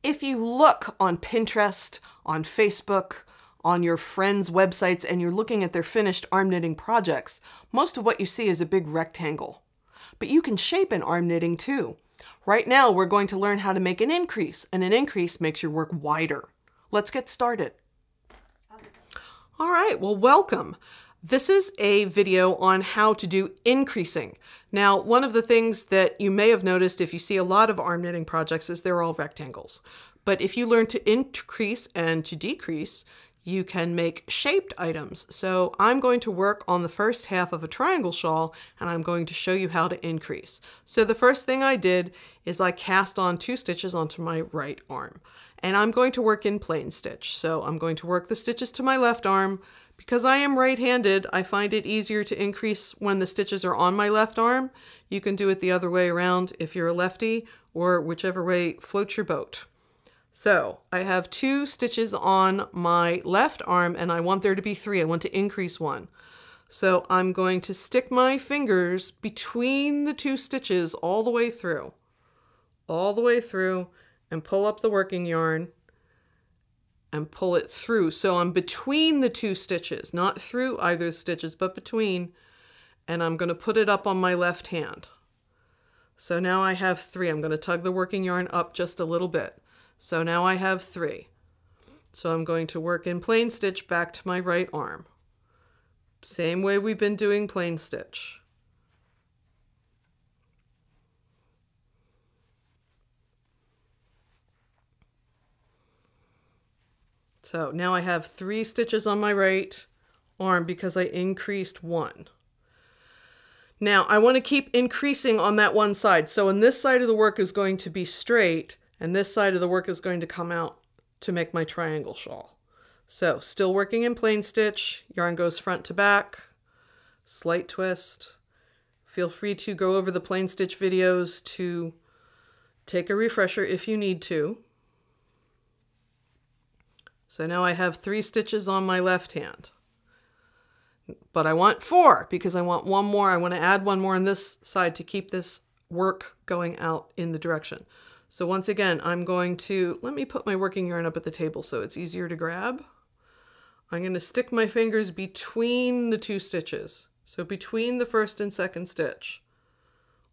If you look on Pinterest, on Facebook, on your friends' websites, and you're looking at their finished arm knitting projects, most of what you see is a big rectangle. But you can shape an arm knitting too. Right now, we're going to learn how to make an increase, and an increase makes your work wider. Let's get started. All right, well, welcome. This is a video on how to do increasing. Now, one of the things that you may have noticed if you see a lot of arm knitting projects is they're all rectangles. But if you learn to increase and to decrease, you can make shaped items. So I'm going to work on the first half of a triangle shawl, and I'm going to show you how to increase. So the first thing I did is I cast on 2 stitches onto my right arm. And I'm going to work in plain stitch. So I'm going to work the stitches to my left arm. Because I am right-handed, I find it easier to increase when the stitches are on my left arm. You can do it the other way around if you're a lefty, or whichever way floats your boat. So I have 2 stitches on my left arm, and I want there to be 3. I want to increase 1. So I'm going to stick my fingers between the 2 stitches all the way through, and pull up the working yarn and pull it through. So I'm between the 2 stitches, not through either stitches, but between, and I'm going to put it up on my left hand. So now I have 3. I'm going to tug the working yarn up just a little bit. So now I have 3. So I'm going to work in plain stitch back to my right arm. Same way we've been doing plain stitch. So now I have 3 stitches on my right arm because I increased 1. Now I want to keep increasing on that one side. So on this side of the work is going to be straight, and this side of the work is going to come out to make my triangle shawl. So still working in plain stitch, yarn goes front to back, slight twist. Feel free to go over the plain stitch videos to take a refresher if you need to. So now I have 3 stitches on my left hand, but I want 4 because I want 1 more. I want to add 1 more on this side to keep this work going out in the direction. So once again, I'm going to, let me put my working yarn up at the table so it's easier to grab. I'm going to stick my fingers between the 2 stitches. So between the first and second stitch,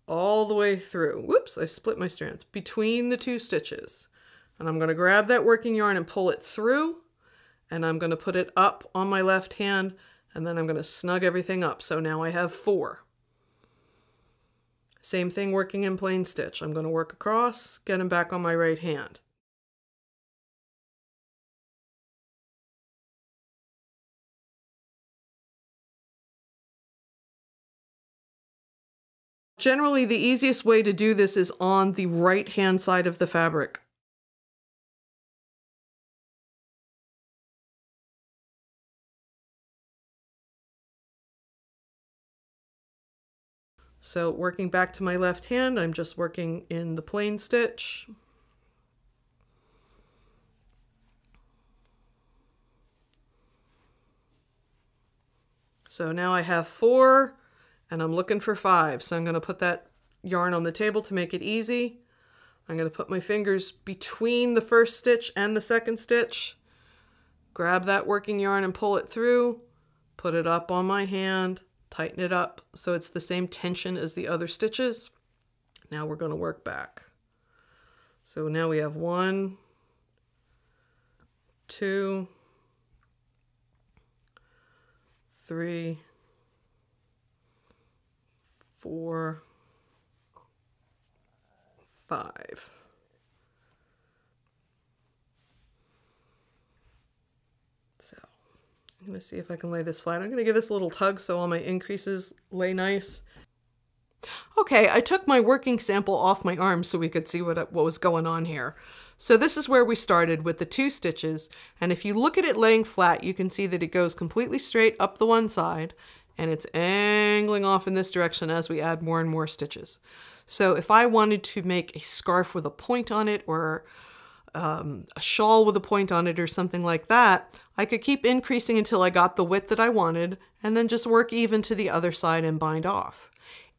all the way through. Whoops, I split my strands. Between the 2 stitches. And I'm going to grab that working yarn and pull it through, and I'm going to put it up on my left hand, and then I'm going to snug everything up. So now I have 4. Same thing working in plain stitch. I'm going to work across, get them back on my right hand. Generally, the easiest way to do this is on the right hand side of the fabric. So working back to my left hand, I'm just working in the plain stitch. So now I have 4, and I'm looking for 5. So I'm going to put that yarn on the table to make it easy. I'm going to put my fingers between the first stitch and the second stitch, grab that working yarn and pull it through, put it up on my hand, tighten it up so it's the same tension as the other stitches. Now we're going to work back. So now we have 1, 2, 3, 4, 5. So I'm going to see if I can lay this flat. I'm going to give this a little tug so all my increases lay nice. Okay, I took my working sample off my arm so we could see what was going on here. So this is where we started with the 2 stitches, and if you look at it laying flat, you can see that it goes completely straight up the one side, and it's angling off in this direction as we add more and more stitches. So if I wanted to make a scarf with a point on it, or a shawl with a point on it or something like that, I could keep increasing until I got the width that I wanted, and then just work even to the other side and bind off.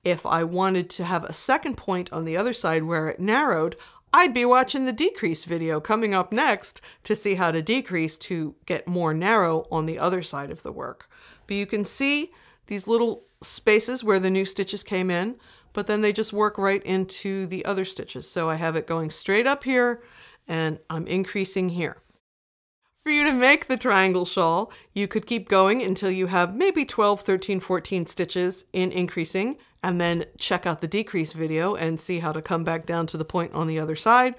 If I wanted to have a second point on the other side where it narrowed, I'd be watching the decrease video coming up next to see how to decrease to get more narrow on the other side of the work. But you can see these little spaces where the new stitches came in, but then they just work right into the other stitches. So I have it going straight up here and I'm increasing here. For you to make the triangle shawl, you could keep going until you have maybe 12, 13, 14 stitches in increasing, and then check out the decrease video and see how to come back down to the point on the other side.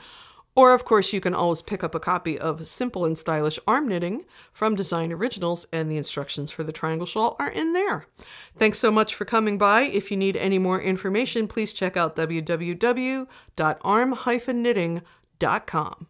Or of course, you can always pick up a copy of Simple and Stylish Arm Knitting from Design Originals, and the instructions for the triangle shawl are in there. Thanks so much for coming by. If you need any more information, please check out www.arm-knitting.com.